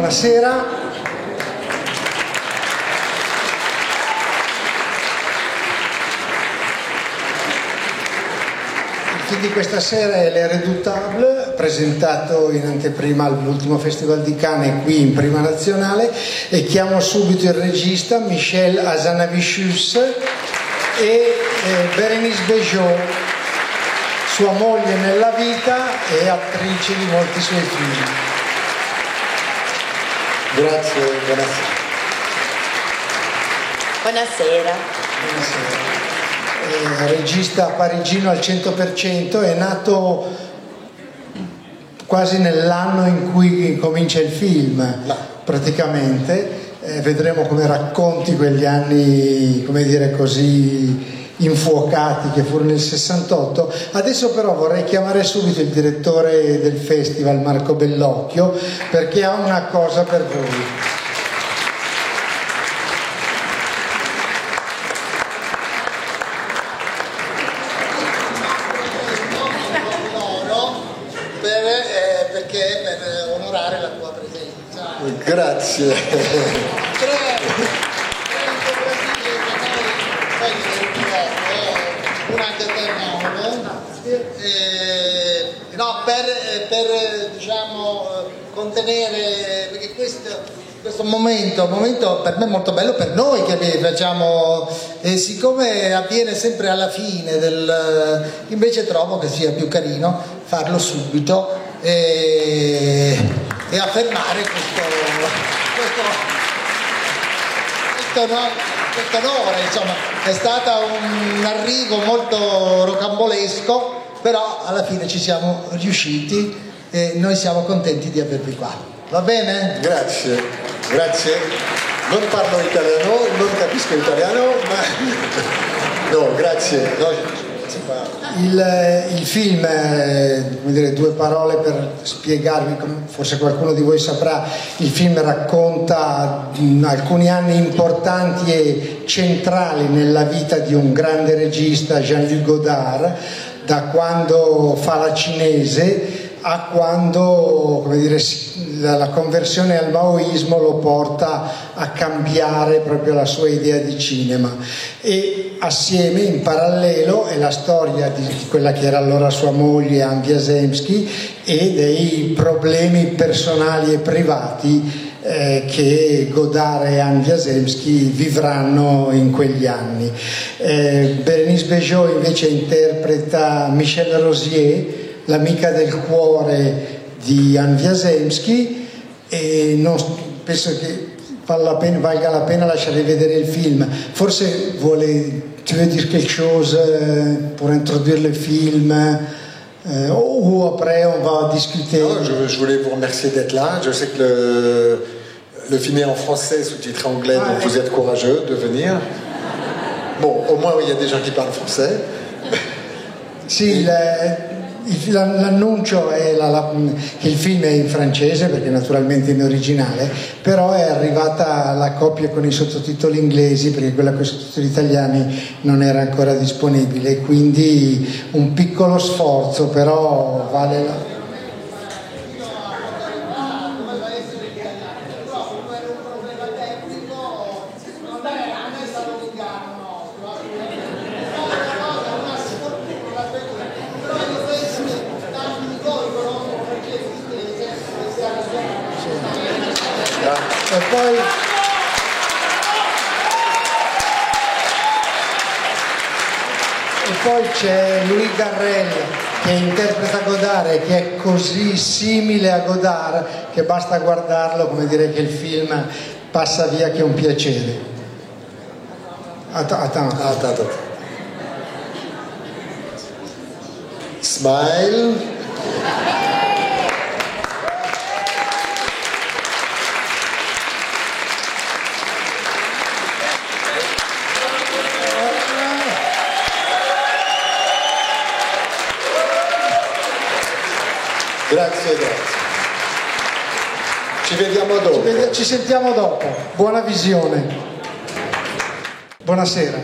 Buonasera. Il film di questa sera è Les Redoutables, presentato in anteprima all'ultimo Festival di Cannes qui in prima nazionale, e chiamo subito il regista Michel Hazanavicius e Bérénice Bejo, sua moglie nella vita e attrice di molti suoi film. Grazie, buonasera. Buonasera. Buonasera. Regista parigino al 100%, è nato quasi nell'anno in cui comincia il film, praticamente. Vedremo come racconti quegli anni, come dire, così infuocati che furono nel 68. Adesso però vorrei chiamare subito il direttore del festival, Marco Bellocchio, perché ha una cosa per voi. Perché per onorare la tua presenza. Grazie. No, per diciamo contenere, perché questo momento per me è molto bello, per noi che facciamo, e siccome avviene sempre alla fine invece trovo che sia più carino farlo subito e affermare questo onore. Insomma, è stato un arrivo molto rocambolesco, però alla fine ci siamo riusciti e noi siamo contenti di avervi qua. Va bene? Grazie, grazie. Non parlo italiano, non capisco italiano, ma no, grazie. No. Il film, come dire, due parole per spiegarvi, forse qualcuno di voi saprà, il film racconta alcuni anni importanti e centrali nella vita di un grande regista, Jean-Luc Godard, da quando fa La Cinese a quando, come dire, la conversione al maoismo lo porta a cambiare proprio la sua idea di cinema, e assieme, in parallelo, è la storia di quella che era allora sua moglie Anne Wiazemsky e dei problemi personali e privati che Godard e Anne Wiazemsky vivranno in quegli anni. Bérénice Bejo invece interpreta Michelle Rosier, l'amica del cuore di Anne Wiazemsky, e non penso che valga la pena lasciare vedere il film. Forse tu veux dire quelque chose pour introduire le film, ou après on va discuter? Non, je voulais vous remercier d'être là. Je sais que le film est en français, sous-titré anglais, donc vous êtes courageux de venir. Bon, au moins il y a des gens qui parlent français. Sì, l'annuncio è che il film è in francese, perché naturalmente in originale, però è arrivata la copia con i sottotitoli inglesi, perché quella con i sottotitoli italiani non era ancora disponibile, quindi un piccolo sforzo, però vale la... E poi c'è Louis Garrel che interpreta Godard e che è così simile a Godard che basta guardarlo, come dire, che il film passa via, che è un piacere. Attends. Smile. Grazie. Ci vediamo dopo. Ci sentiamo dopo. Buona visione. Buonasera.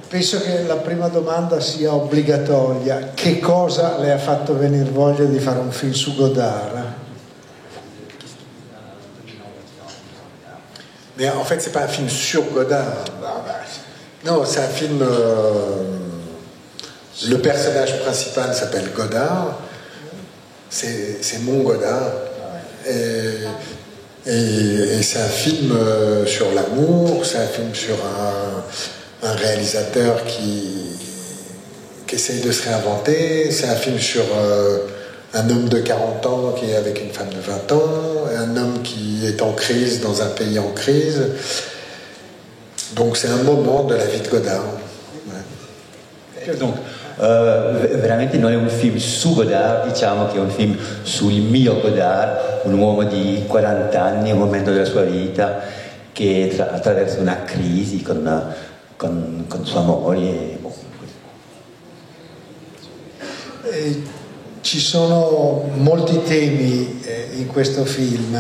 Penso che la prima domanda sia obbligatoria. Che cosa le ha fatto venire voglia di fare un film su Godard? Mais en fait, c'est pas un film sur Godard. Non, c'est un film... le personnage principal s'appelle Godard. C'est mon Godard. Et c'est un film sur l'amour, c'est un film sur un réalisateur qui essaye de se réinventer, c'est un film sur un homme de 40 ans qui est avec une femme de 20 ans, un homme qui est en crise dans un pays en crise. Donc c'est un moment de la vie de Godard. Ouais. Donc, veramente non è un film su Godard, diciamo che è un film sul mio Godard, un uomo di 40 anni, un momento della sua vita che attraversa una crisi con sua moglie. Ci sono molti temi in questo film.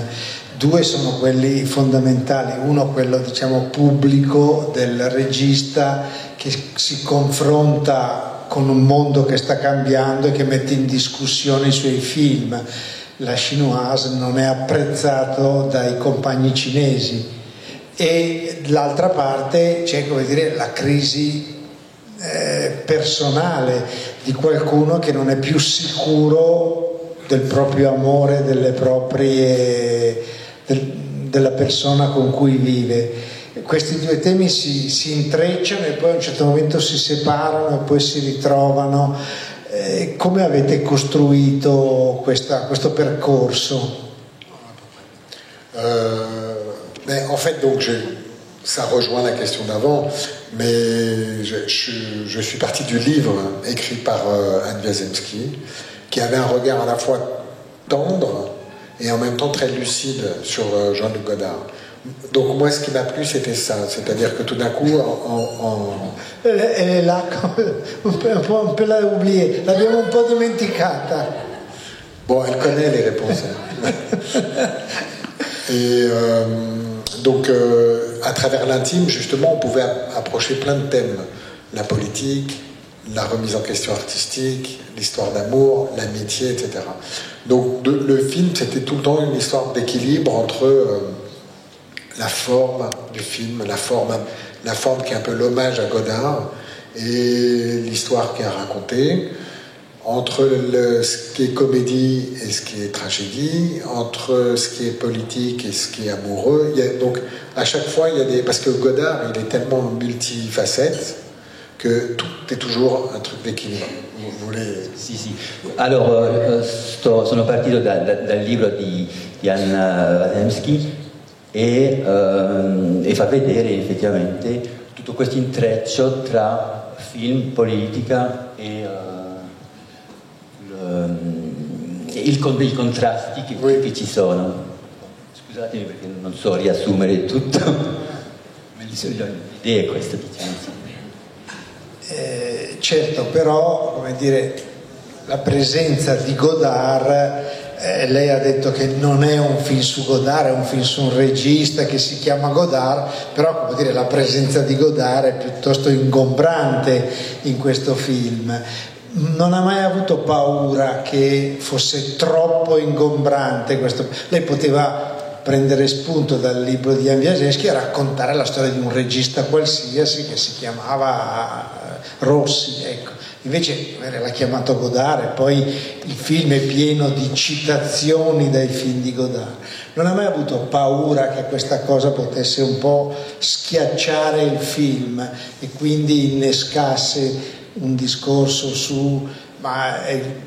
Due sono quelli fondamentali, uno quello diciamo pubblico del regista che si confronta con un mondo che sta cambiando e che mette in discussione i suoi film. La Chinoise non è apprezzato dai compagni cinesi e dall'altra parte c'è, come dire, la crisi personale di qualcuno che non è più sicuro del proprio amore, della persona con cui vive. Questi due temi si intrecciano e poi a un certo momento si separano e poi si ritrovano. Come avete costruito questo percorso? En fait, donc ça rejoint la question d'avant, mais je suis parti du livre écrit par Anne Wiazemski, qui avait un regard à la fois tendre et en même temps très lucide sur Jean-Luc Godard. Donc moi, ce qui m'a plu, c'était ça, c'est-à-dire que tout d'un coup, Elle est là, on peut la oublier, l'abbiamo un po' dimenticata. Bon, elle connaît les réponses. Et donc, à travers l'intime, justement, on pouvait approcher plein de thèmes. La politique, la remise en question artistique, l'histoire d'amour, l'amitié, etc. Donc, le film, c'était tout le temps une histoire d'équilibre entre la forme du film, la forme qui est un peu l'hommage à Godard, et l'histoire qui est racontée, entre ce qui est comédie et ce qui est tragédie, entre ce qui est politique et ce qui est amoureux. Donc à chaque fois, il y a des... Parce que Godard, il est tellement multifacette que tout est toujours un truc d'équilibre. Vous voulez... Sì, sì. Allora, sono partito dal libro di Jan Wiazemski e fa vedere effettivamente tutto questo intreccio tra film, politica e i contrasti che ci sono. Scusatemi perché non so riassumere tutto, ma l'idea è questa, diciamo. Certo, però, come dire, la presenza di Godard, lei ha detto che non è un film su Godard, è un film su un regista che si chiama Godard, però, come dire, la presenza di Godard è piuttosto ingombrante in questo film. Non ha mai avuto paura che fosse troppo ingombrante questo? Lei poteva prendere spunto dal libro di Jan Wiazemski e raccontare la storia di un regista qualsiasi che si chiamava Rossi, ecco. Invece l'ha chiamato Godard e poi il film è pieno di citazioni dai film di Godard. Non ha mai avuto paura che questa cosa potesse un po' schiacciare il film e quindi innescasse un discorso su ma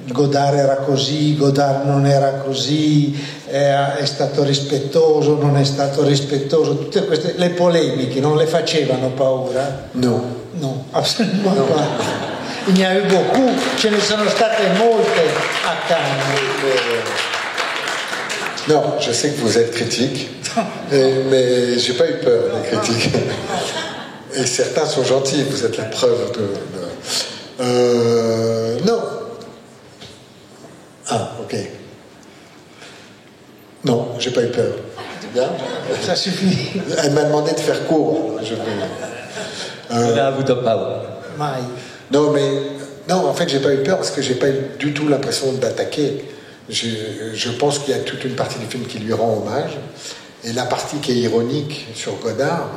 Godard era così, Godard non era così, è stato rispettoso, non è stato rispettoso, tutte queste, le polemiche non le facevano paura? No. No, assolutamente no. Il n'y a eu beaucoup, ce ne sono state molte a Cannes. Non, je sais que vous êtes critique, mais j'ai pas eu peur des critiques. Et certains sont gentils, vous êtes la preuve non. Ah, ok. Non, j'ai pas eu peur. C'est bien. Ça suffit. Elle m'a demandé de faire court. Non ha avuto paura. Mai. Non, en fait, j'ai pas eu peur parce que j'ai pas eu du tout l'impression d'attaquer. Je pense qu'il y a toute une partie du film qui lui rend hommage. Et la partie qui est ironique sur Godard,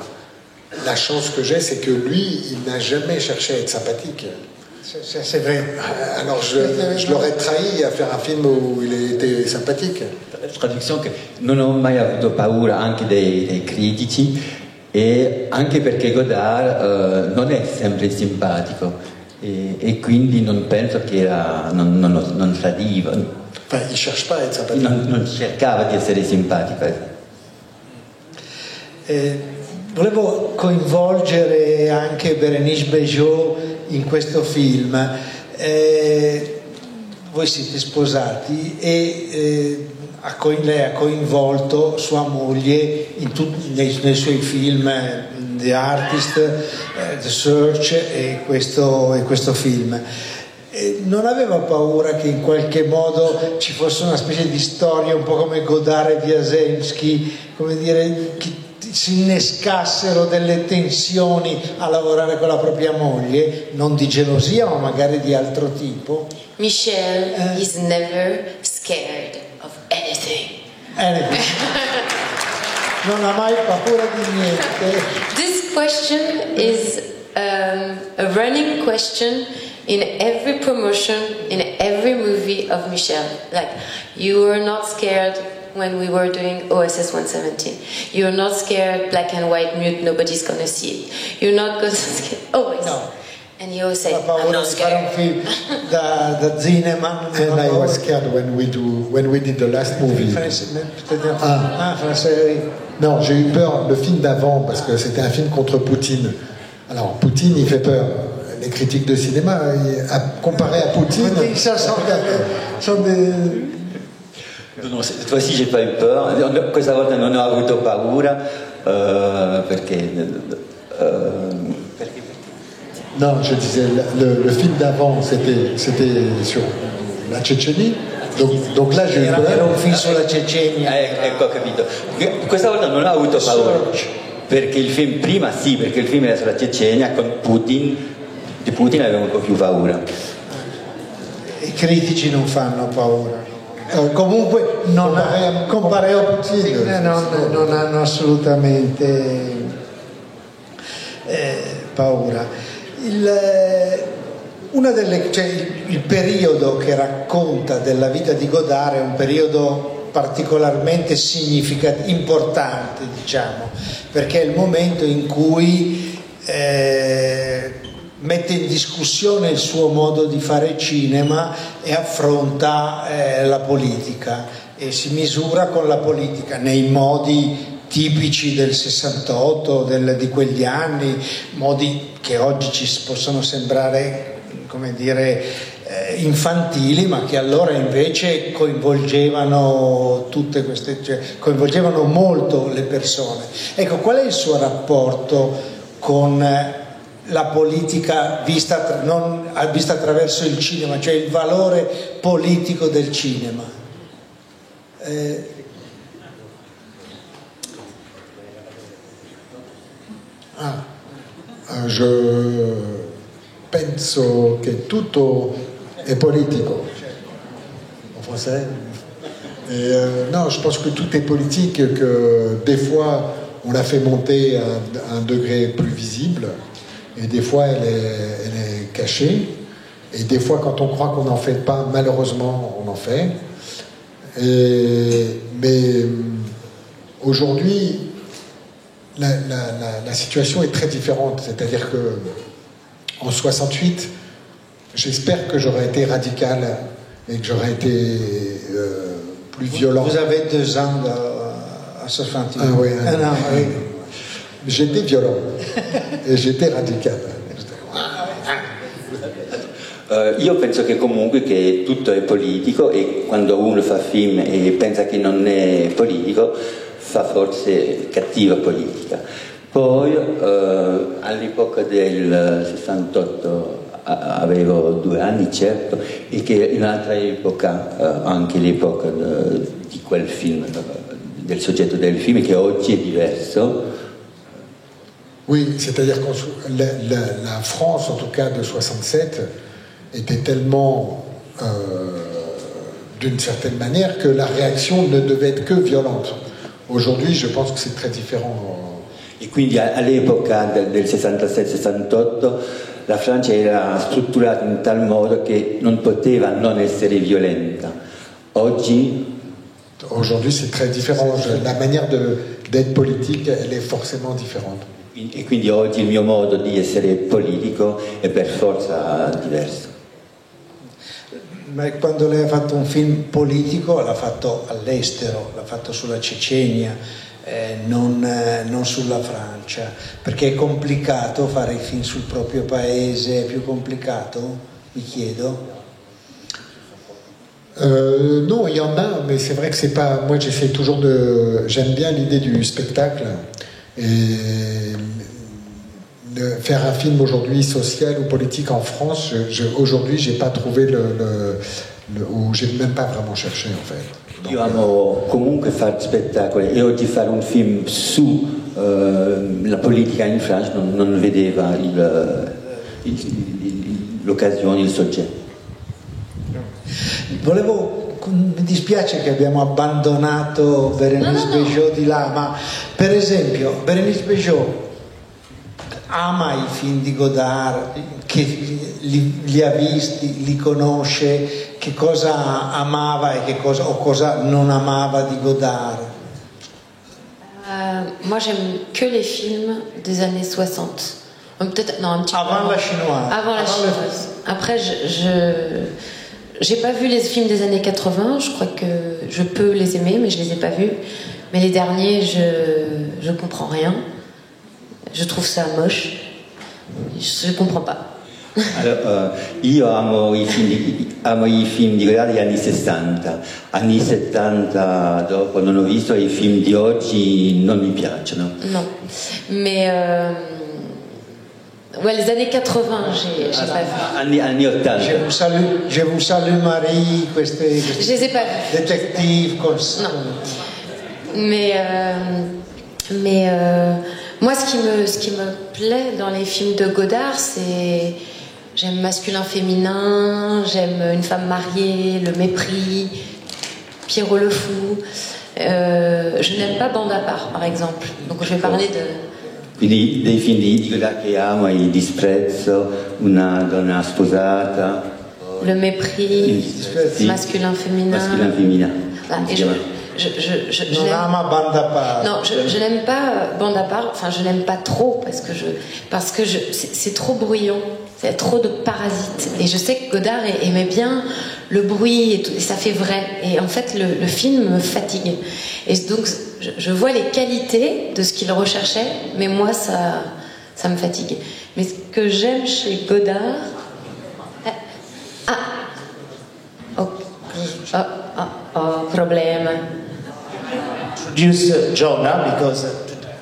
la chance que j'ai, c'est que lui, il n'a jamais cherché à être sympathique. C'est vrai. Alors je l'aurais trahi a faire un film où il était sympathique. La traduzione che non ho mai avuto paura anche dei critici e anche perché Godard non è sempre simpatico e quindi non penso che non tradiva. Enfin, il cherche pas à être sympathique. Non cercava di essere simpatico. Volevo coinvolgere anche Bérénice Bejo in questo film. Voi siete sposati e lei ha coinvolto sua moglie nei suoi film The Artist, The Search e questo film. Non aveva paura che in qualche modo ci fosse una specie di storia un po' come Godard e Wiazemski, come dire, che si innescassero delle tensioni a lavorare con la propria moglie, non di gelosia ma magari di altro tipo? Michel is never scared of anything. Non ha mai paura di niente. This question is a running question in every promotion, in every movie of Michel. Like, you were not scared when we were doing OSS 117. You're not scared, black and white, mute, nobody's gonna see it. You're not gonna scared, always. No. And you always say, I'm not scared. Da cinema. And I was scared when we did the last movie. Non, j'ai eu peur le film d'avant parce que c'était un film contre Poutine. Alors Poutine, il fait peur. Les critiques de cinéma, comparé à Poutine, sont des... No, cette fois-ci j'ai pas eu peur, questa volta non ho avuto paura perché Non, je disais, le film d'avant c'était sur la Tchétchénie, donc là j'ai eu peur. Era un film sulla Cecenia. Ecco, ho capito. Questa volta non ho avuto paura perché il film prima sì, perché il film era sulla Cecenia con Putin, di Putin avevo un po' più paura. I critici non fanno paura. Comunque comparé a Putin non hanno assolutamente paura. Il periodo che racconta della vita di Godard è un periodo particolarmente importante, diciamo, perché è il momento in cui mette in discussione il suo modo di fare cinema e affronta la politica e si misura con la politica nei modi tipici del 68, di quegli anni, modi che oggi ci possono sembrare, come dire, infantili, ma che allora invece coinvolgevano coinvolgevano molto le persone. Ecco, qual è il suo rapporto con la politica vista attraverso il cinema, cioè il valore politico del cinema? Je penso che tutto è politico. En français. Non, je pense que tout est politique, que des fois on la fait monter à un degré plus visible. Et des fois, elle est cachée. Et des fois, quand on croit qu'on n'en fait pas, malheureusement, on en fait. Mais aujourd'hui, la situation est très différente. C'est-à-dire que en 68, j'espère que j'aurais été radical et que j'aurais été plus violent. Vous avez 2 ans à 68. Ah oui, oui. J'étais violent e j'étais radical. Io penso che comunque che tutto è politico e quando uno fa film e pensa che non è politico fa forse cattiva politica. Poi all'epoca del 68 avevo 2 anni, certo, e che in un'altra epoca, anche l'epoca di quel film, del soggetto del film, che oggi è diverso. Oui, c'est-à-dire que la France, en tout cas de 67, était tellement d'une certaine manière que la réaction ne devait être que violente. Aujourd'hui, je pense que c'est très différent. E quindi all'epoca del 67-68 la Francia era strutturata in tal modo che non poteva non essere violenta. Aujourd'hui, c'est très différent. La manière d'être politique, elle est forcément différente. E quindi oggi il mio modo di essere politico è per forza diverso. Ma quando lei ha fatto un film politico l'ha fatto all'estero, l'ha fatto sulla Cecenia, non sulla Francia, perché è complicato fare i film sul proprio paese, è più complicato, mi chiedo. Non, il y en a, mais c'est vrai que c'est pas. Moi, j'essaie toujours de. J'aime bien l'idée du spectacle et faire un film aujourd'hui social ou politique en France. Aujourd'hui, j'ai pas trouvé ou j'ai même pas vraiment cherché en fait. Donc, io amo comunque fare spettacoli e oggi fare un film su la politica in Francia non vedeva l'occasione, il soggetto. Mi dispiace che abbiamo abbandonato Bérénice Bejo di là, ma per esempio Bérénice Bejo ama i film di Godard, che li ha visti, li conosce, che cosa amava e cosa non amava di Godard. Moi j'aime que les films des années 60. Peut-être, non, un petit peu Avant la chinoise. Avant la chinoise. Après, j'ai pas vu les films des années 80, je crois que je peux les aimer, mais je les ai pas vus. Mais les derniers, je comprends rien. Je trouve ça moche. Je comprends pas. Allora, io amo i film di Godard degli anni 60. Anni 70 dopo non ho visto, e i film di oggi non mi piacciono. Non. Mais ouais, les années 80, j'ai pas vu. Anni 80. Je vous salue Marie, queste Je les ai pas vus. détective comme Non. Mais moi, ce qui me plaît dans les films de Godard, c'est j'aime masculin-féminin, j'aime une femme mariée, le mépris, Pierrot le fou. Je n'aime pas Bande à part, par exemple. Donc je vais parler de... Quindi dei film di Godard che amo, Il disprezzo, Una donna sposata. Le mépris, Sì. masculin-féminin. Masculin-féminin. Voilà, et je non ama Bande à part. Non, je n'aime pas Bande à part, enfin je n'aime pas trop parce que c'est trop bruyant, c'est trop de parasites. Et je sais que Godard aimait bien le bruit et, tout, et ça fait vrai. Et en fait le film me fatigue. Et donc je vois les qualités de ce qu'il recherchait, mais moi ça me fatigue. Mais ce que j'aime chez Godard... problema. Introduce Jonah because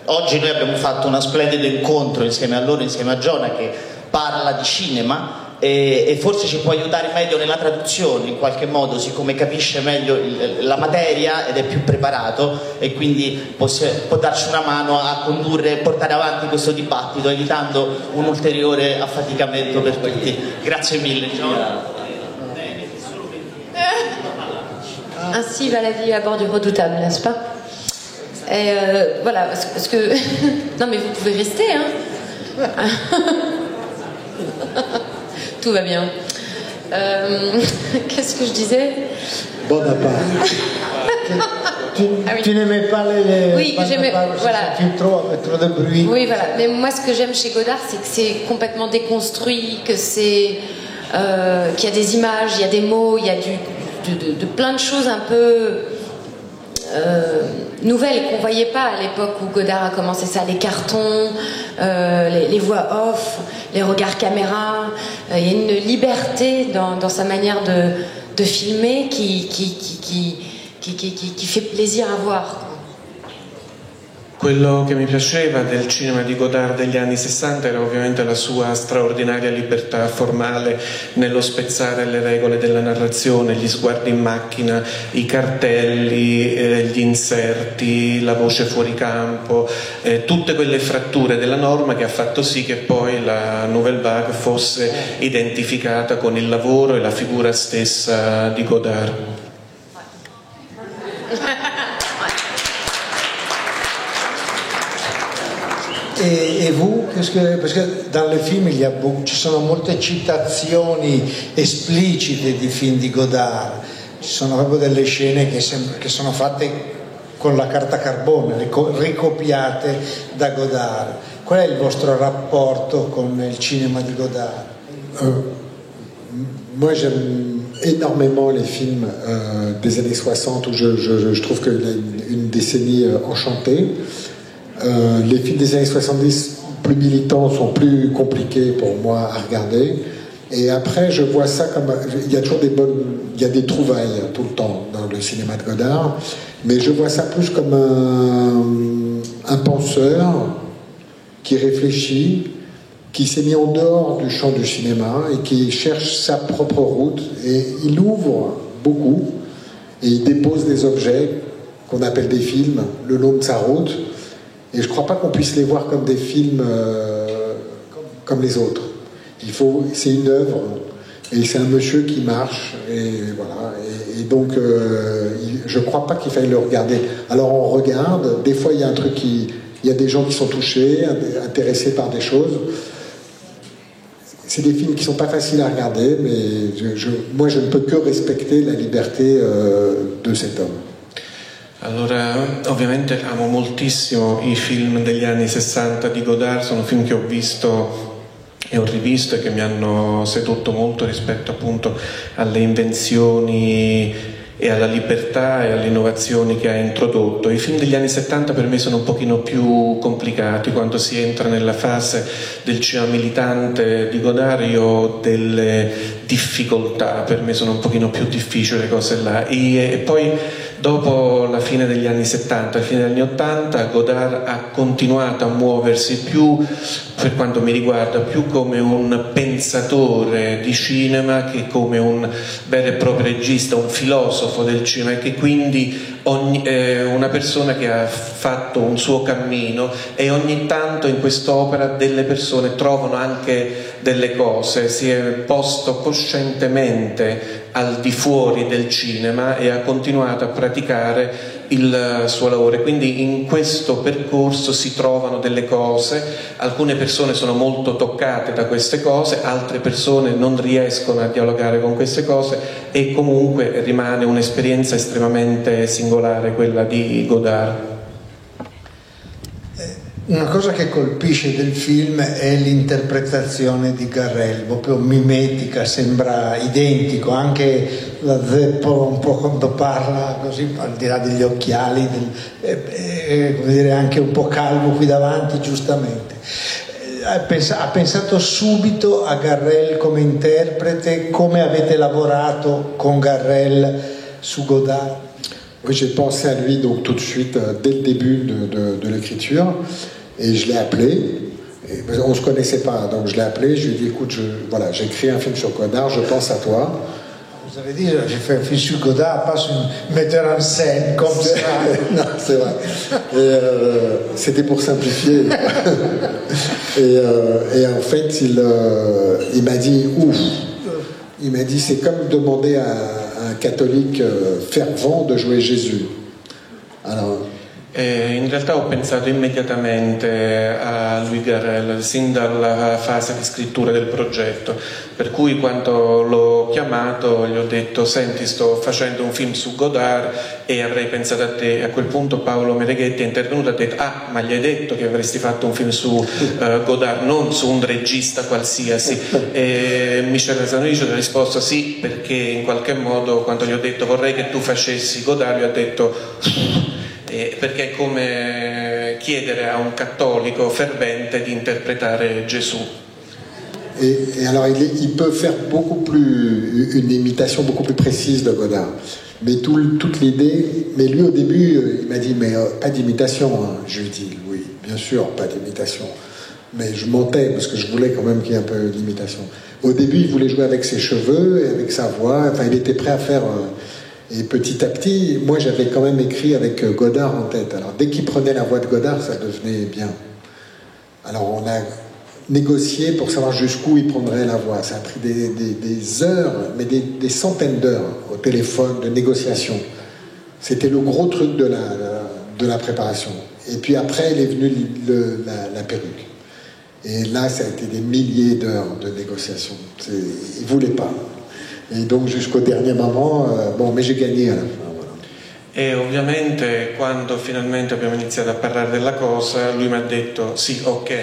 oggi noi abbiamo fatto uno splendido incontro insieme a loro, insieme a Jonah, che parla di cinema e forse ci può aiutare meglio nella traduzione in qualche modo, siccome capisce meglio la materia ed è più preparato, e quindi può darci una mano a condurre e portare avanti questo dibattito, evitando un ulteriore affaticamento per tutti. Grazie mille Jonah. Ainsi va la vie à bord du Redoutable, n'est-ce pas? Et voilà, parce que... non mais vous pouvez rester, hein. Tout va bien. Qu'est-ce que je disais? Bande à part. Tu n'aimais pas les... Oui, que j'aimais, voilà. Trop de bruit. Oui, voilà. Mais moi, ce que j'aime chez Godard, c'est que c'est complètement déconstruit, que c'est... qu'il y a des images, il y a des mots, il y a de plein de choses un peu nouvelles qu'on voyait pas à l'époque où Godard a commencé ça, les cartons, les voix off, les regards caméra. Il y a une liberté dans sa manière de filmer qui fait plaisir à voir. Quello che mi piaceva del cinema di Godard degli anni 60 era ovviamente la sua straordinaria libertà formale nello spezzare le regole della narrazione, gli sguardi in macchina, i cartelli, gli inserti, la voce fuori campo, tutte quelle fratture della norma che ha fatto sì che poi la Nouvelle Vague fosse identificata con il lavoro e la figura stessa di Godard. E vous, parce que dans le film ci sono molte citazioni esplicite di film di Godard, ci sono proprio delle scene che sono fatte con la carta carbone, ricopiate da Godard. Qual è il vostro rapporto con il cinema di Godard? Moi j'aime énormément les films des années 60 où je trouve qu'il y a une décennie enchantée. Les films des années 70 plus militants sont plus compliqués pour moi à regarder. Et après, je vois ça comme... Il y a toujours il y a des trouvailles tout le temps dans le cinéma de Godard, mais je vois ça plus comme un penseur qui réfléchit, qui s'est mis en dehors du champ du cinéma et qui cherche sa propre route. Et il ouvre beaucoup et il dépose des objets qu'on appelle des films le long de sa route. Et je ne crois pas qu'on puisse les voir comme des films comme les autres. C'est une œuvre, et c'est un monsieur qui marche, et voilà. Et donc, je ne crois pas qu'il faille le regarder. Alors on regarde, des fois il y a un truc il y a des gens qui sont touchés, intéressés par des choses. C'est des films qui ne sont pas faciles à regarder, mais moi je ne peux que respecter la liberté de cet homme. Allora, ovviamente amo moltissimo i film degli anni 60 di Godard, sono film che ho visto e ho rivisto e che mi hanno sedotto molto rispetto appunto alle invenzioni e alla libertà e alle innovazioni che ha introdotto. I film degli anni 70 per me sono un pochino più complicati, quando si entra nella fase del cinema militante di Godard io ho delle difficoltà, per me sono un pochino più difficili le cose là. E poi dopo la fine degli anni 70, la fine degli anni 80, Godard ha continuato a muoversi più, per quanto mi riguarda, più come un pensatore di cinema che come un vero e proprio regista, un filosofo del cinema, e che quindi una persona che ha fatto un suo cammino, e ogni tanto in quest'opera delle persone trovano anche delle cose, si è posto coscientemente al di fuori del cinema e ha continuato a praticare il suo lavoro, e quindi in questo percorso si trovano delle cose, alcune persone sono molto toccate da queste cose, altre persone non riescono a dialogare con queste cose, e comunque rimane un'esperienza estremamente singolare quella di Godard. Una cosa che colpisce del film è l'interpretazione di Garrel, proprio mimetica, sembra identico, anche la Zeppo un po' quando parla così, al di là degli occhiali, come dire, anche un po' calvo qui davanti, giustamente. Ha pensato subito a Garrel come interprete? Come avete lavorato con Garrel su Godard? Oui, j'ai pensé à lui donc tout de suite dès le début de l'écriture, et je l'ai appelé. On ne se connaissait pas, donc je l'ai appelé, je lui ai dit écoute, voilà, j'ai écrit un film sur Godard, je pense à toi. Vous avez dit j'ai fait un film sur Godard, pas sur un metteur en scène comme ça. Non, c'est vrai. C'était pour simplifier. et en fait, il m'a dit ouf. Il m'a dit c'est comme demander à un cattolique fervent de jouer Gesù. Alors, in realtà ho pensato immediatamente a Louis Garrel sin dalla fase di scrittura del progetto, per cui quando l'ho chiamato gli ho detto senti, sto facendo un film su Godard e avrei pensato a te. A quel punto Paolo Mereghetti è intervenuto e ha detto ma gli hai detto che avresti fatto un film su Godard, non su un regista qualsiasi? E Michel Hazanavicius ha risposto sì, perché in qualche modo quando gli ho detto vorrei che tu facessi Godard, gli ho detto perché è come chiedere a un cattolico fervente di interpretare Gesù. Et alors il peut faire beaucoup plus une imitation beaucoup plus précise de Godard, mais toute l'idée, mais lui au début il m'a dit mais pas d'imitation, hein. Je lui dis oui bien sûr pas d'imitation, mais je mentais parce que je voulais quand même qu'il y ait un peu d'imitation. Au début il voulait jouer avec ses cheveux et avec sa voix, enfin il était prêt à faire et petit à petit, moi j'avais quand même écrit avec Godard en tête. Alors dès qu'il prenait la voix de Godard, ça devenait bien. Alors on a négocié pour savoir jusqu'où il prendrait la voix. Ça a pris des heures, mais des centaines d'heures au téléphone de négociation. C'était le gros truc de la préparation. Et puis après, il est venu la perruque. Et là, ça a été des milliers d'heures de négociations. Il ne voulait pas. E donc jusqu'au dernier moment, bon, mais j'ai gagné à la fin. Voilà. E ovviamente quando finalmente abbiamo iniziato a parlare della cosa, lui mi ha detto sì, ok,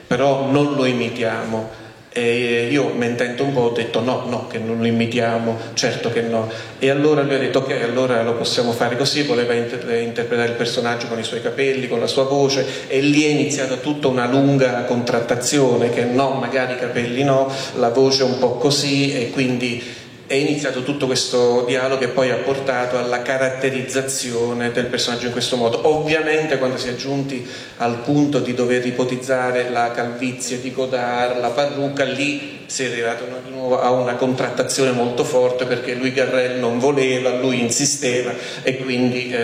però non lo imitiamo. E io mentendo un po' ho detto no, che non lo imitiamo, certo che no. E allora lui ha detto ok, allora lo possiamo fare così, voleva interpretare il personaggio con i suoi capelli, con la sua voce, e lì è iniziata tutta una lunga contrattazione che no, magari i capelli no, la voce un po' così, e quindi è iniziato tutto questo dialogo che poi ha portato alla caratterizzazione del personaggio in questo modo. Ovviamente quando si è giunti al punto di dover ipotizzare la calvizie di Godard, la parrucca, lì si è arrivato di nuovo a una contrattazione molto forte, perché Louis Garrel non voleva, lui insisteva, e quindi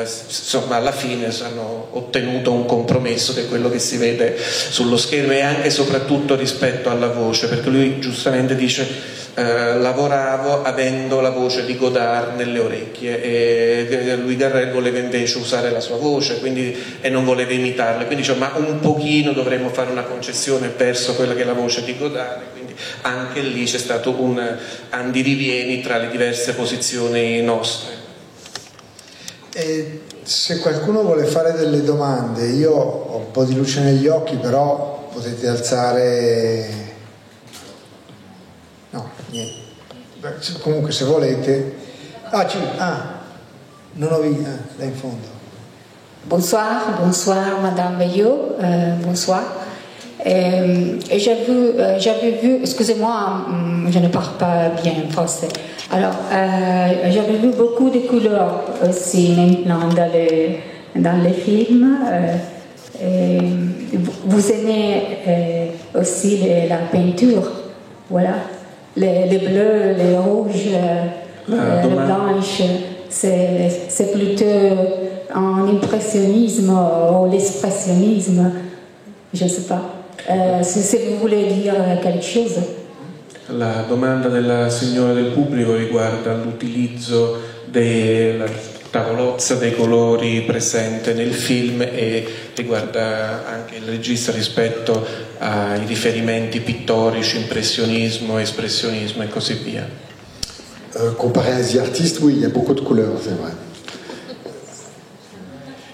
insomma alla fine hanno ottenuto un compromesso che è quello che si vede sullo schermo, e anche e soprattutto rispetto alla voce, perché lui giustamente dice lavoravo avendo la voce di Godard nelle orecchie, e Louis Garrel voleva invece usare la sua voce, quindi, e non voleva imitarla, quindi ma un pochino dovremmo fare una concessione verso quella che è la voce di Godard, quindi anche lì c'è stato un andirivieni tra le diverse posizioni nostre. E se qualcuno vuole fare delle domande, io ho un po' di luce negli occhi, però potete alzare. No, niente. Comunque se volete. Non ho visto. Là in fondo. Bonsoir Madame Bayot, bonsoir. J'avais vu, excusez-moi, je ne parle pas bien français. Alors, j'avais vu beaucoup de couleurs aussi maintenant dans les films. Vous aimez aussi la peinture, voilà. Les bleus, les rouges, les blanches, c'est plutôt un impressionnisme ou l'expressionnisme, je ne sais pas. Se vous voulez dire quelque chose. La domanda della signora del pubblico riguarda l'utilizzo della tavolozza dei colori presente nel film, e riguarda anche il regista rispetto ai riferimenti pittorici, impressionismo, espressionismo e così via. Comparé à The Artist, oui, il y a beaucoup de couleurs, c'est vrai.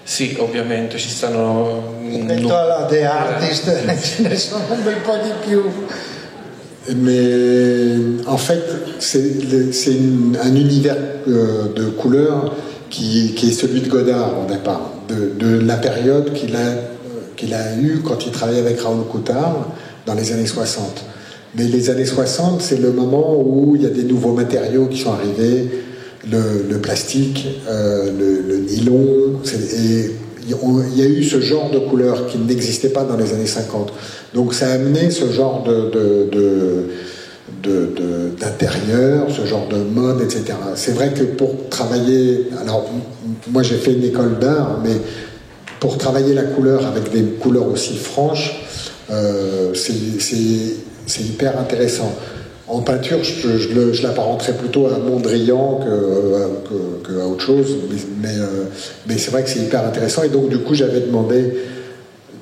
Sì, ovviamente ci stanno. Rispetto alla The Artist ce ne sono un bel po' di più. Mais en fait, c'est un univers de couleurs qui est celui de Godard au départ, de la période qu'il a eue quand il travaillait avec Raoul Coutard dans les années 60. Mais les années 60, c'est le moment où il y a des nouveaux matériaux qui sont arrivés, le plastique, le nylon, et il y a eu ce genre de couleurs qui n'existait pas dans les années 50. Donc ça a amené ce genre d'intérieur, ce genre de mode, etc. C'est vrai que pour travailler, alors moi j'ai fait une école d'art, mais pour travailler la couleur avec des couleurs aussi franches, c'est hyper intéressant. En peinture, je l'apparenterais plutôt à Mondrian qu'à autre chose, mais c'est vrai que c'est hyper intéressant. Et donc du coup, j'avais demandé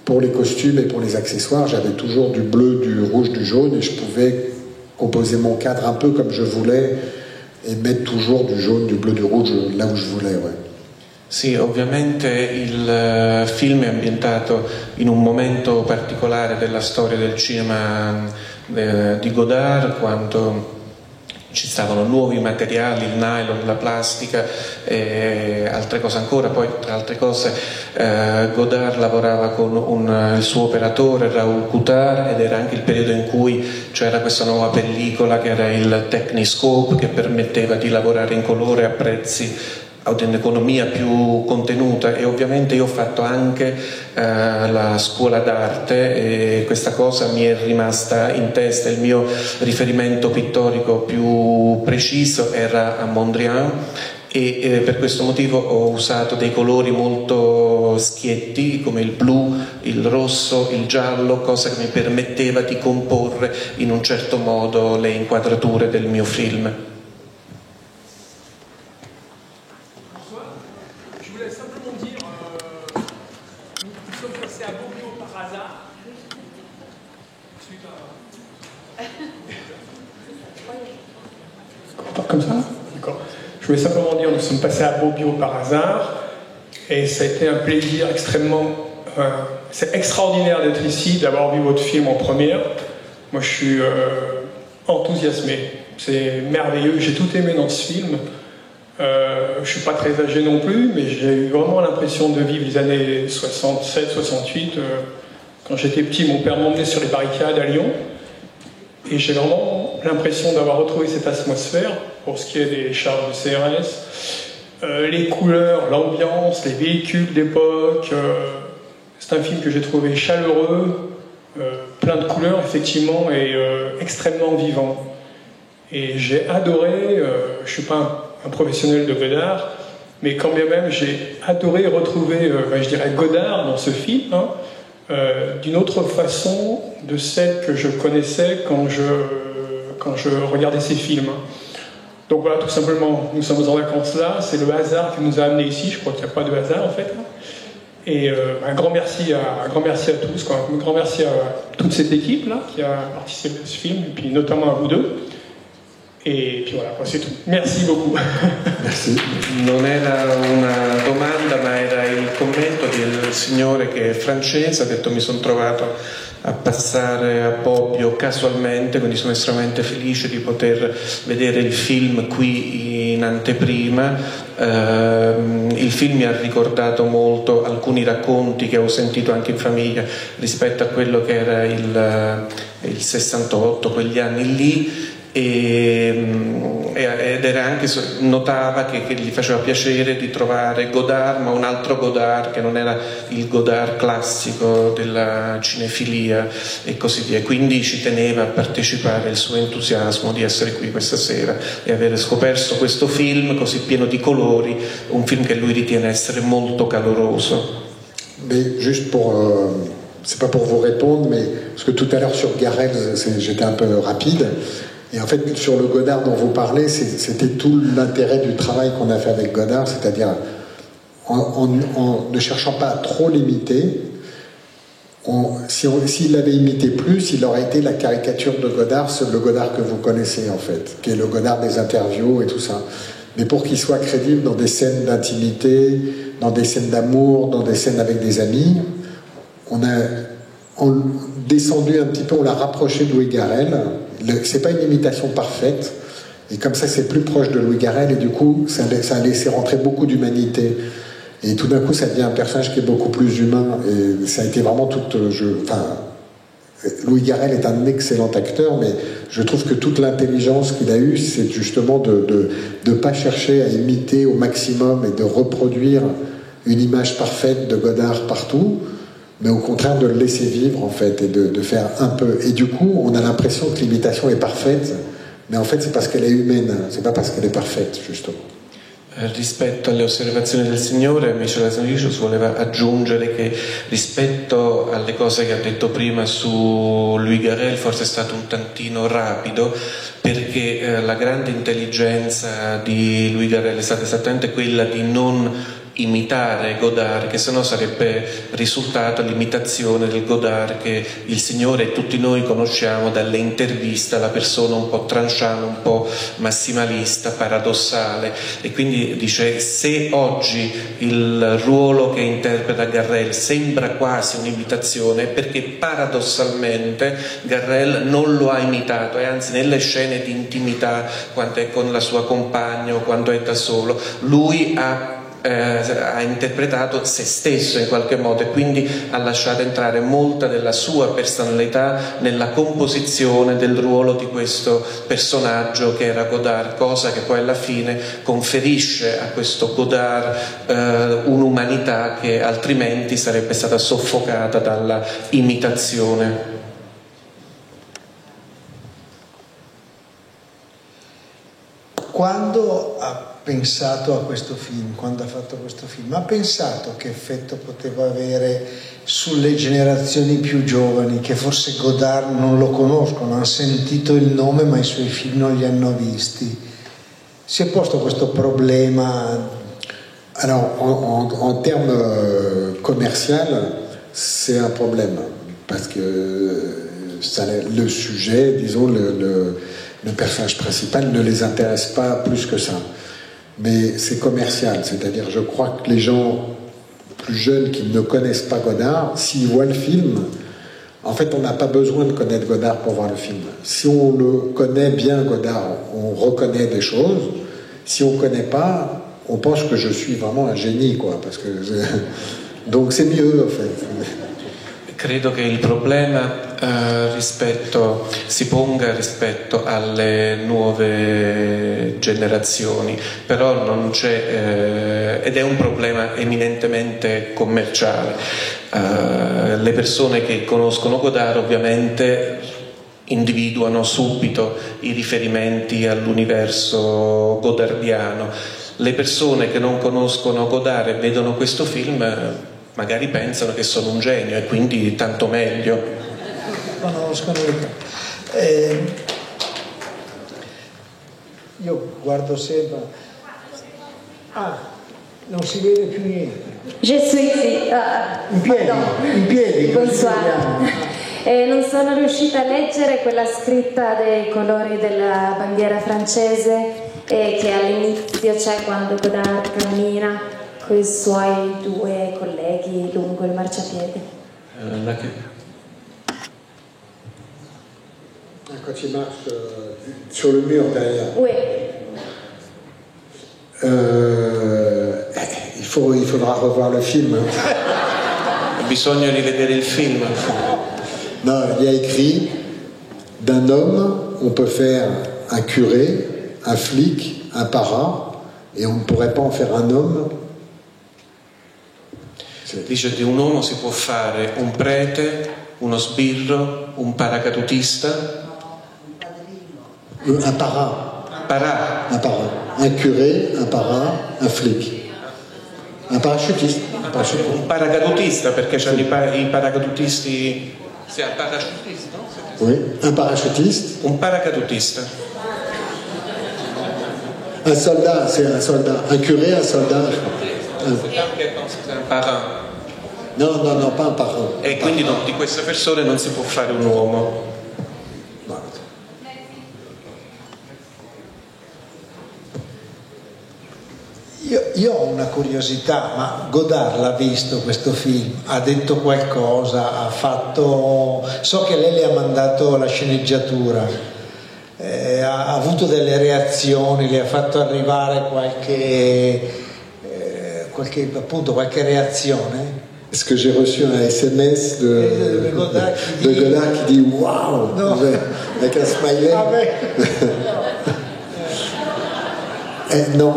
pour les costumes et pour les accessoires, j'avais toujours du bleu, du rouge, du jaune, et je pouvais composer mon cadre un peu comme je voulais e mettere toujours du jaune, du bleu, du rouge là où je voulais. Ouais. Sì, ovviamente il film è ambientato in un momento particolare della storia del cinema di Godard, quando ci stavano nuovi materiali, il nylon, la plastica e altre cose ancora. Poi tra altre cose Godard lavorava con il suo operatore Raoul Coutard, ed era anche il periodo in cui c'era questa nuova pellicola che era il Techniscope, che permetteva di lavorare in colore a prezzi ad un'economia più contenuta. E ovviamente io ho fatto anche la scuola d'arte, e questa cosa mi è rimasta in testa. Il mio riferimento pittorico più preciso era a Mondrian, e per questo motivo ho usato dei colori molto schietti come il blu, il rosso, il giallo, cosa che mi permetteva di comporre in un certo modo le inquadrature del mio film. sont passés à Beaulieu par hasard. Comme ça? D'accord. Je voulais simplement dire, nous sommes passés à Beaulieu par hasard, et ça a été un plaisir extrêmement... c'est extraordinaire d'être ici, d'avoir vu votre film en première. Moi, je suis enthousiasmé. C'est merveilleux. J'ai tout aimé dans ce film. Je ne suis pas très âgé non plus, mais j'ai eu vraiment l'impression de vivre les années 67, 68. Quand j'étais petit, mon père m'emmenait sur les barricades à Lyon. Et j'ai vraiment l'impression d'avoir retrouvé cette atmosphère, pour ce qui est des charges de CRS. Les couleurs, l'ambiance, les véhicules d'époque. C'est un film que j'ai trouvé chaleureux, plein de couleurs, effectivement, et extrêmement vivant. Et j'ai adoré, je ne suis pas un professionnel de Godard, mais quand bien même j'ai adoré retrouver, je dirais, Godard dans ce film, hein, d'une autre façon de celle que je connaissais quand je regardais ces films. Donc voilà, tout simplement, nous sommes en vacances là, c'est le hasard qui nous a amenés ici, je crois qu'il n'y a pas de hasard en fait. Et un grand merci à tous, quoi. Un grand merci à toute cette équipe là qui a participé à ce film, et puis notamment à vous deux. E più voilà, c'est tutto. Merci beaucoup. Merci. Non era una domanda, ma era il commento del signore che è francese. Ha detto: mi sono trovato a passare a Bobbio casualmente, quindi sono estremamente felice di poter vedere il film qui in anteprima. Il film mi ha ricordato molto alcuni racconti che ho sentito anche in famiglia rispetto a quello che era il 68, quegli anni lì. Ed era anche, notava che gli faceva piacere di trovare Godard, ma un altro Godard che non era il Godard classico della cinefilia e così via, quindi ci teneva a partecipare, il suo entusiasmo di essere qui questa sera e aver scoperto questo film così pieno di colori, un film che lui ritiene essere molto caloroso. Mais juste pour c'est pas pour vous répondre, mais parce que tout à l'heure sur Garel j'étais un peu rapide. Et en fait, sur le Godard dont vous parlez, c'était tout l'intérêt du travail qu'on a fait avec Godard, c'est-à-dire en ne cherchant pas à trop l'imiter. S'il l'avait imité plus, il aurait été la caricature de Godard, le Godard que vous connaissez en fait, qui est le Godard des interviews et tout ça. Mais pour qu'il soit crédible dans des scènes d'intimité, dans des scènes d'amour, dans des scènes avec des amis, on a descendu un petit peu, on l'a rapproché de Louis Garrel. C'est pas une imitation parfaite, et comme ça c'est plus proche de Louis Garrel, et du coup ça a laissé rentrer beaucoup d'humanité, et tout d'un coup ça devient un personnage qui est beaucoup plus humain, et ça a été vraiment Louis Garrel est un excellent acteur, mais je trouve que toute l'intelligence qu'il a eue, c'est justement de pas chercher à imiter au maximum et de reproduire une image parfaite de Godard partout, mais au contraire de le laisser vivre en fait et de faire un peu. Et du coup, on a l'impression que l'imitation est parfaite, mais en fait c'est parce qu'elle est humaine, c'est pas parce qu'elle est parfaite, justement. Rispetto alle osservazioni del signore, Michel Hazanavicius voleva aggiungere che rispetto alle cose che ha detto prima su Louis Garrel forse è stato un tantino rapido, perché la grande intelligenza di Louis Garrel è stata esattamente quella di non imitare Godard, che sennò sarebbe risultata l'imitazione del Godard che il signore e tutti noi conosciamo dalle interviste, la persona un po' tranchant, un po' massimalista, paradossale. E quindi dice: se oggi il ruolo che interpreta Garrel sembra quasi un'imitazione, è perché paradossalmente Garrel non lo ha imitato, e anzi nelle scene di intimità, quando è con la sua compagna o quando è da solo, lui ha interpretato se stesso in qualche modo, e quindi ha lasciato entrare molta della sua personalità nella composizione del ruolo di questo personaggio che era Godard, cosa che poi alla fine conferisce a questo Godard un'umanità che altrimenti sarebbe stata soffocata dalla imitazione. Quando ha pensato a questo film, quando ha fatto questo film, ha pensato che effetto poteva avere sulle generazioni più giovani, che forse Godard non lo conoscono, hanno sentito il nome ma i suoi film non li hanno visti. Si è posto questo problema? Alors, en termes commercial, c'est un problème. Parce que le sujet, disons, le personnage principal ne les intéresse pas plus que ça. Mais c'est commercial, c'est-à-dire je crois que les gens plus jeunes qui ne connaissent pas Godard, s'ils voient le film, en fait on n'a pas besoin de connaître Godard pour voir le film. Si on le connaît bien Godard, on reconnaît des choses. Si on ne connaît pas, on pense que je suis vraiment un génie, quoi. Parce que donc c'est mieux en fait. Credo che il problema si ponga rispetto alle nuove generazioni, però non c'è, ed è un problema eminentemente commerciale. Le persone che conoscono Godard ovviamente individuano subito i riferimenti all'universo godardiano. Le persone che non conoscono Godard e vedono questo film magari pensano che sono un genio e quindi tanto meglio. Io guardo sempre. Non si vede più niente. Je suis In piedi. Bonsoir. Non sono riuscita a leggere quella scritta dei colori della bandiera francese che all'inizio c'è quando Godard cammina con i suoi due colleghi lungo il marciapiede. Quand il marche sur le mur derrière. Oui. Il faudra revoir le film. Bisogna rivedere il film. Non, il y a écrit d'un homme, on peut faire un curé, un flic, un para, et on ne pourrait pas en faire un homme. Dice di un uomo si può fare un prete, uno sbirro, un paracadutista. Un para. Un para. Un curé, un para, un flic. Un parachutiste. Un paracadutista, perché c'hanno i paracadutisti. C'est un parachutiste, no? Oui, un parachutiste. Un paracadutista. Un soldat, c'est un soldat. Un curé, un soldat. Un parrain. No, pas un parrain. E quindi di queste persone non si può fare un uomo. Io ho una curiosità, ma Godard l'ha visto questo film? Ha detto qualcosa? Ha fatto... So che lei le ha mandato la sceneggiatura, ha avuto delle reazioni, le ha fatto arrivare qualche reazione? Est-ce que j'ai reçu un SMS de Godard qui dit waouh, avec un smiley? Non.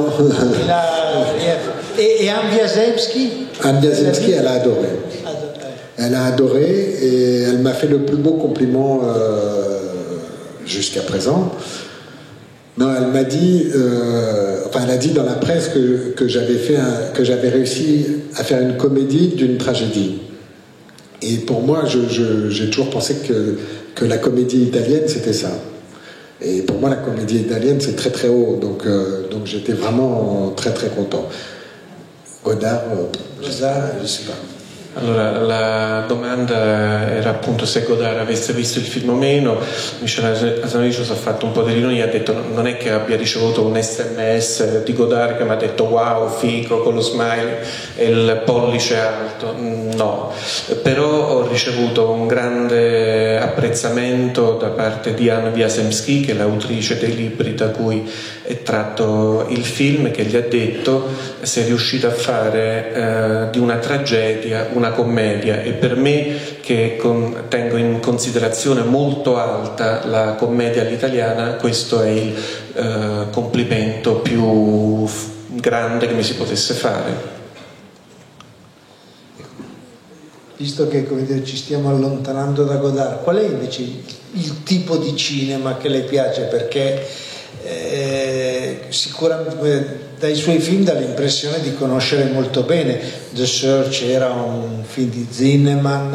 Et Anne Wiazemski? Anne Wiazemski, elle a adoré. Elle a adoré et elle m'a fait le plus beau compliment jusqu'à présent. Non, elle m'a dit, elle a dit dans la presse que j'avais réussi à faire une comédie d'une tragédie. Et pour moi, j'ai toujours pensé que la comédie italienne, c'était ça. Et pour moi, la comédie italienne, c'est très très haut. Donc j'étais vraiment très très content. Godard, je sais pas. Allora, la domanda era appunto se Godard avesse visto il film o meno. Michel Hazanavicius ha fatto un po' dell'ironia, ha detto non è che abbia ricevuto un SMS di Godard che mi ha detto wow, figo, con lo smile e il pollice alto, no, però ho ricevuto un grande apprezzamento da parte di Anne Wiazemski, che è l'autrice dei libri da cui è tratto il film, che gli ha detto sei riuscita a fare di una tragedia una commedia, e per me che tengo in considerazione molto alta la commedia all'italiana, questo è il complimento più grande che mi si potesse fare. Visto che ci stiamo allontanando da Godard, qual è invece il tipo di cinema che le piace? Perché sicuramente dai suoi film dà l'impressione di conoscere molto bene. The Search era un film di Zinnemann,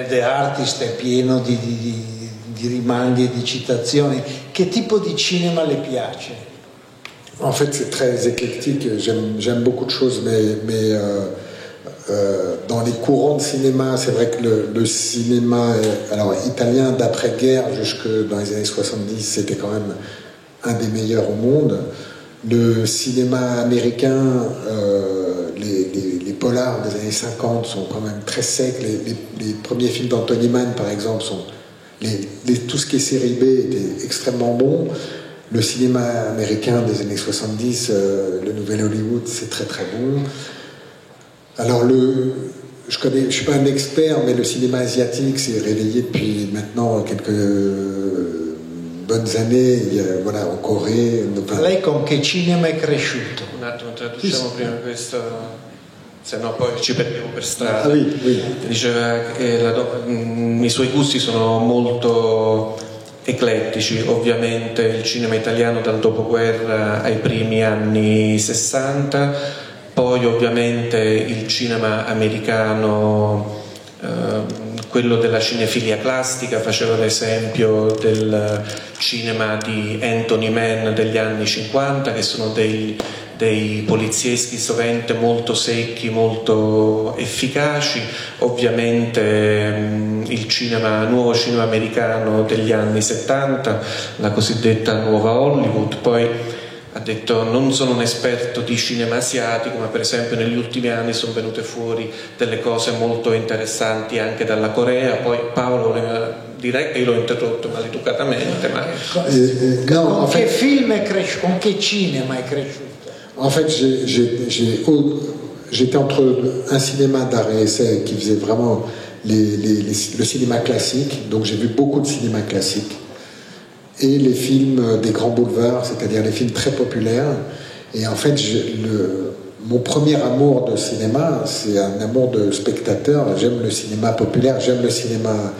The Artist è pieno di rimandi e di citazioni. Che tipo di cinema le piace? En fait, c'est très éclectique. J'aime beaucoup de choses, mais dans les courants de cinéma, c'est vrai que le cinéma italien d'après-guerre jusque dans les années 70, c'était quand même un des meilleurs au monde. Le cinéma américain, les polars des années 50 sont quand même très secs. Les premiers films d'Anthony Mann, par exemple, tout ce qui est série B était extrêmement bon. Le cinéma américain des années 70, le nouvel Hollywood, c'est très très bon. Alors je suis pas un expert, mais le cinéma asiatique s'est réveillé depuis maintenant quelques bonnes années, voilà, en Corée. Lei con che cinema è cresciuto? Un attimo, traduciamo prima questo, se no poi ci perdiamo per strada. Ah, oui, oui. Diceva che i suoi gusti sono molto eclettici, ovviamente il cinema italiano dal dopoguerra ai primi anni 60, poi ovviamente il cinema americano, quello della cinefilia classica, faceva l'esempio del cinema di Anthony Mann degli anni 50, che sono dei polizieschi sovente molto secchi, molto efficaci. Ovviamente il nuovo cinema americano degli anni 70, la cosiddetta nuova Hollywood. Poi ha detto: non sono un esperto di cinema asiatico, ma per esempio negli ultimi anni sono venute fuori delle cose molto interessanti anche dalla Corea. Poi Paolo voleva dire, e io l'ho interrotto maleducatamente, ma con che film è cresciuto? Con che cinema è cresciuto? En fait, j'étais entre un cinéma d'art et essai qui faisait vraiment le cinéma classique, donc j'ai vu beaucoup de cinéma classique, et les films des grands boulevards, c'est-à-dire les films très populaires. Et en fait, mon premier amour de cinéma, c'est un amour de spectateur. J'aime le cinéma populaire, j'aime le cinéma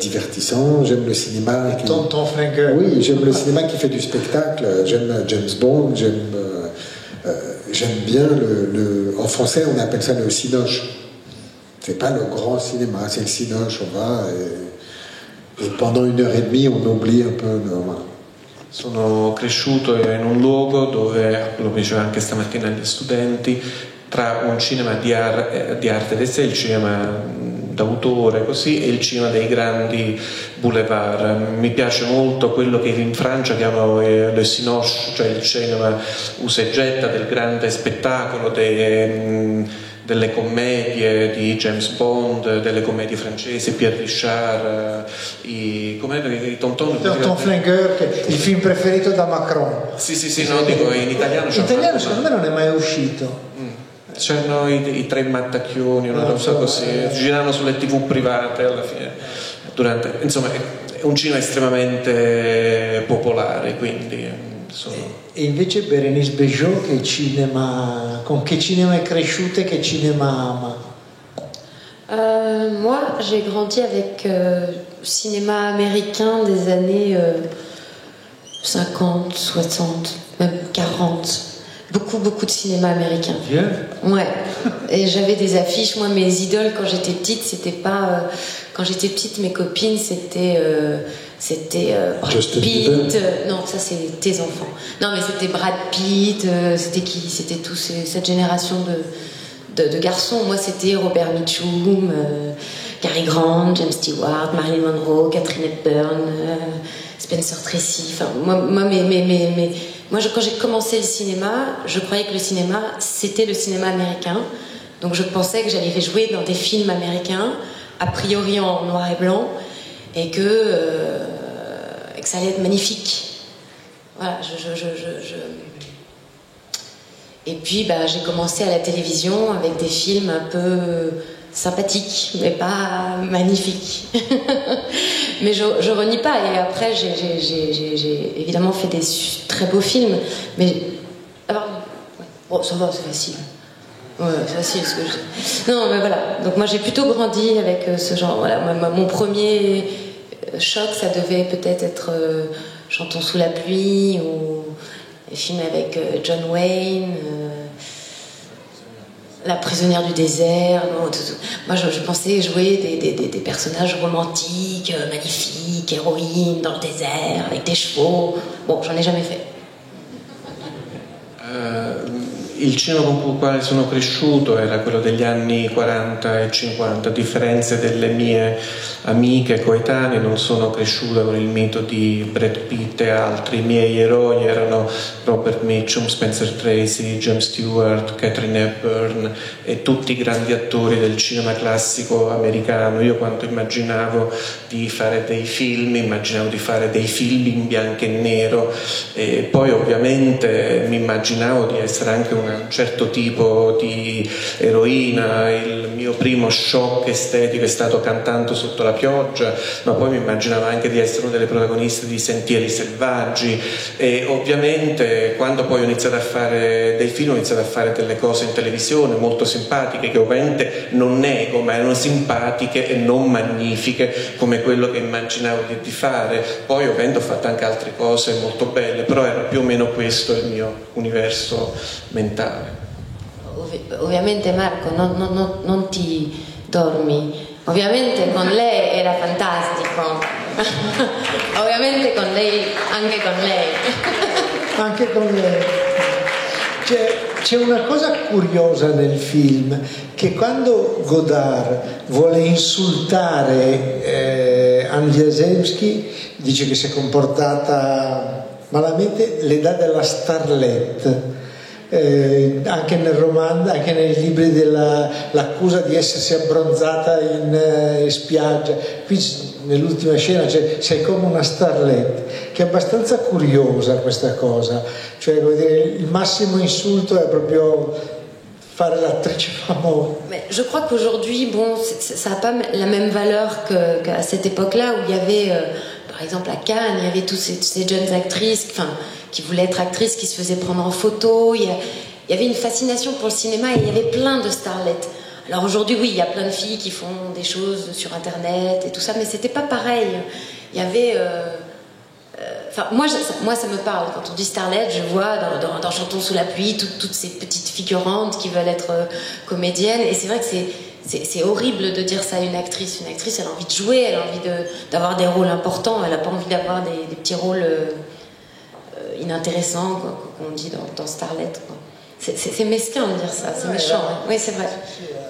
divertissant, j'aime le cinéma qui... Tonton Flingueur. Oui, j'aime le cinéma qui fait du spectacle, j'aime James Bond, j'aime bien en français on appelle ça le cinoche. C'est pas le grand cinéma, c'est le cinoche, on va et pendant 1h30 on oublie un peu. Voilà. Sono cresciuto in un luogo dove, lo diceva anche stamattina agli studenti, tra un cinema di arte d'essè, il cinema d'autore così, e il cinema dei grandi boulevard. Mi piace molto quello che in Francia chiamano le cinoche, cioè il cinema usa e getta del grande spettacolo, delle commedie di James Bond, delle commedie francesi, Pierre Richard, i Tonton Flingueur, che è il film preferito da Macron. Sì, no, dico in italiano. In italiano secondo me non è mai uscito. C'erano i tre mattacchioni, una cosa così, giravano sulle TV private alla fine. Insomma, è un cinema estremamente popolare, quindi E invece Bérénice Bejo, con che cinema è cresciuta e che cinema ama? Moi, j'ai grandi avec le cinéma américain des années 50, 60, même 40. Beaucoup de cinéma américain. Bien. Ouais. Et j'avais des affiches. Moi, mes idoles quand j'étais petite, c'était pas. Quand j'étais petite, mes copines, c'était Brad Pitt. Non, ça c'est tes enfants. Non, mais c'était Brad Pitt. C'était qui? C'était toute cette génération de garçons. Moi, c'était Robert Mitchum, Cary Grant, James Stewart, Marilyn Monroe, Katharine Hepburn, Spencer Tracy. Enfin, moi, quand j'ai commencé le cinéma, je croyais que le cinéma, c'était le cinéma américain. Donc je pensais que j'allais jouer dans des films américains, a priori en noir et blanc, et que ça allait être magnifique. Voilà, Et puis j'ai commencé à la télévision avec des films un peu sympathiques, mais pas magnifiques. Mais je renie pas. Et après, j'ai évidemment fait des très beaux films. Mais alors, bon, ça va, c'est facile. Ouais, c'est facile ce que je dis. Non, mais voilà. Donc moi, j'ai plutôt grandi avec ce genre. Voilà, mon premier choc, ça devait peut-être être Chantons sous la pluie ou les films avec John Wayne. La prisonnière du désert. Moi, je pensais jouer des personnages romantiques, magnifiques, héroïnes dans le désert, avec des chevaux. Bon, j'en ai jamais fait. il cinema con il quale sono cresciuto era quello degli anni 40 e 50, a differenza delle mie amiche coetanee. Non sono cresciuta con il mito di Brad Pitt e altri. I miei eroi erano Robert Mitchum, Spencer Tracy, James Stewart, Katharine Hepburn e tutti i grandi attori del cinema classico americano. Io quando immaginavo di fare dei film, immaginavo di fare dei film in bianco e nero, e poi ovviamente mi immaginavo di essere anche un certo tipo di eroina. Il mio primo shock estetico è stato Cantando sotto la pioggia, ma poi mi immaginavo anche di essere una delle protagoniste di Sentieri selvaggi, e ovviamente quando poi ho iniziato a fare dei film ho iniziato a fare delle cose in televisione molto simpatiche, che ovviamente non nego, ma erano simpatiche e non magnifiche come quello che immaginavo di fare. Poi ovviamente ho fatto anche altre cose molto belle, però era più o meno questo il mio universo mentale. Ovviamente Marco, non ti dormi. Ovviamente con lei era fantastico. Ovviamente con lei, anche con lei. Anche con lei. C'è una cosa curiosa nel film, che quando Godard vuole insultare Anne Jasemski, dice che si è comportata malamente, le dà della starlette. Anche nel romanzo, anche nei libri l'accusa di essersi abbronzata in spiaggia. Qui nell'ultima scena sei come una starlette, che è abbastanza curiosa questa cosa, cioè vuol dire, il massimo insulto è proprio fare l'attrice famosa. Je crois qu'aujourd'hui, bon, ça n'a pas la même valeur qu'à cette époque-là, où il y avait, par exemple à Cannes, il y avait toutes ces jeunes actrices, qui voulaient être actrices, qui se faisaient prendre en photo. Il y avait une fascination pour le cinéma et il y avait plein de starlettes. Alors aujourd'hui, oui, il y a plein de filles qui font des choses sur Internet et tout ça, mais c'était pas pareil. Il y avait... moi, ça me parle. Quand on dit starlet, je vois dans Chantons sous la pluie toutes ces petites figurantes qui veulent être comédiennes. Et c'est vrai que c'est horrible de dire ça à une actrice. Une actrice, elle a envie de jouer, elle a envie d'avoir des rôles importants, elle n'a pas envie d'avoir des petits rôles inintéressants, qu'on dit dans Starlet. C'est mesquin de dire ça, c'est méchant. Hein. Oui, c'est vrai.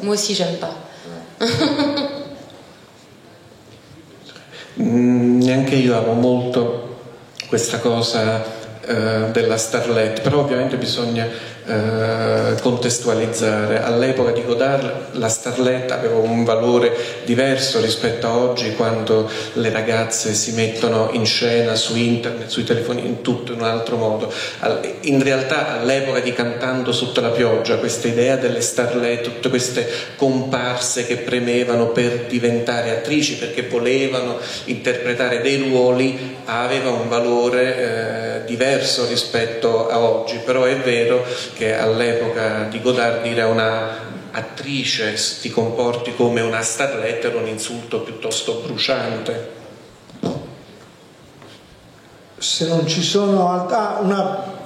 Moi aussi, j'aime pas. Neanche io amo molto questa cosa della starlet, però ovviamente bisogna contestualizzare. All'epoca di Godard la starlet aveva un valore diverso rispetto a oggi, quando le ragazze si mettono in scena su internet, sui telefoni, in tutto in un altro modo. In realtà all'epoca di Cantando sotto la pioggia questa idea delle starlet, tutte queste comparse che premevano per diventare attrici perché volevano interpretare dei ruoli, aveva un valore diverso rispetto a oggi. Però è vero che all'epoca di Godard dire a una attrice ti comporti come una starlet era un insulto piuttosto bruciante. Se non ci sono una...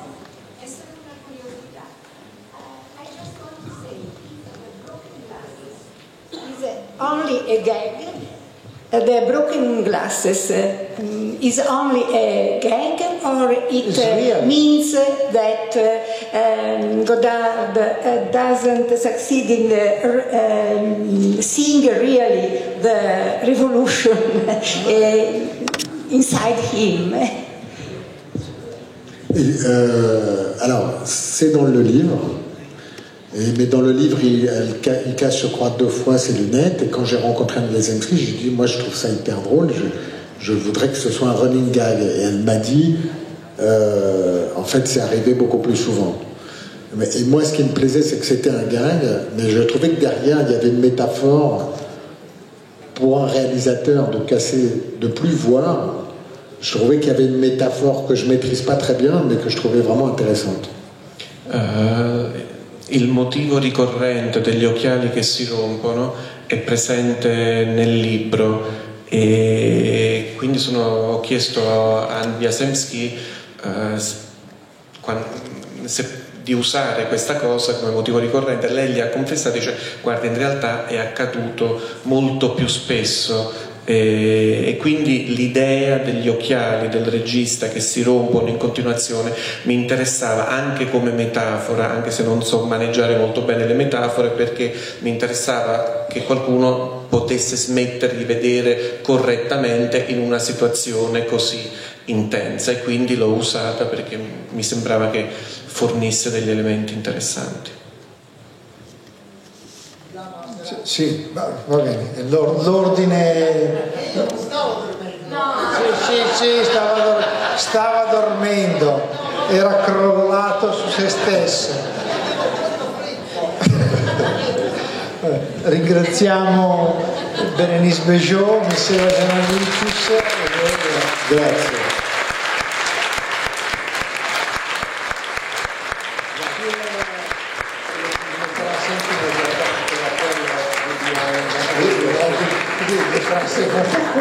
Only a gag. The broken glasses is only a gag, or it means that Godard doesn't succeed in seeing really the revolution inside him. Alors, c'est dans le livre. Mais dans le livre, il cache, je crois, 2 fois ses lunettes. Et quand j'ai rencontré Anne Jasemski, j'ai dit, moi, je trouve ça hyper drôle. Je voudrais que ce soit un running gag. Et elle m'a dit, en fait, c'est arrivé beaucoup plus souvent. Et moi, ce qui me plaisait, c'est que c'était un gag, mais je trouvais que derrière, il y avait une métaphore pour un réalisateur de plus voir. Je trouvais qu'il y avait une métaphore que je maîtrise pas très bien, mais que je trouvais vraiment intéressante. Il motivo ricorrente degli occhiali che si rompono è presente nel libro, e quindi ho chiesto a Anne Jasemski di usare questa cosa come motivo ricorrente. Lei gli ha confessato, dice: guarda, in realtà è accaduto molto più spesso e quindi l'idea degli occhiali del regista che si rompono in continuazione mi interessava anche come metafora, anche se non so maneggiare molto bene le metafore, perché mi interessava che qualcuno potesse smettere di vedere correttamente in una situazione così intensa, e quindi l'ho usata perché mi sembrava che fornisse degli elementi interessanti. Sì, va bene, l'ordine... Sì, stava dormendo, era crollato su se stesso. Ringraziamo Berenice Bejo, Messera Gianlucius. Grazie. Grazie.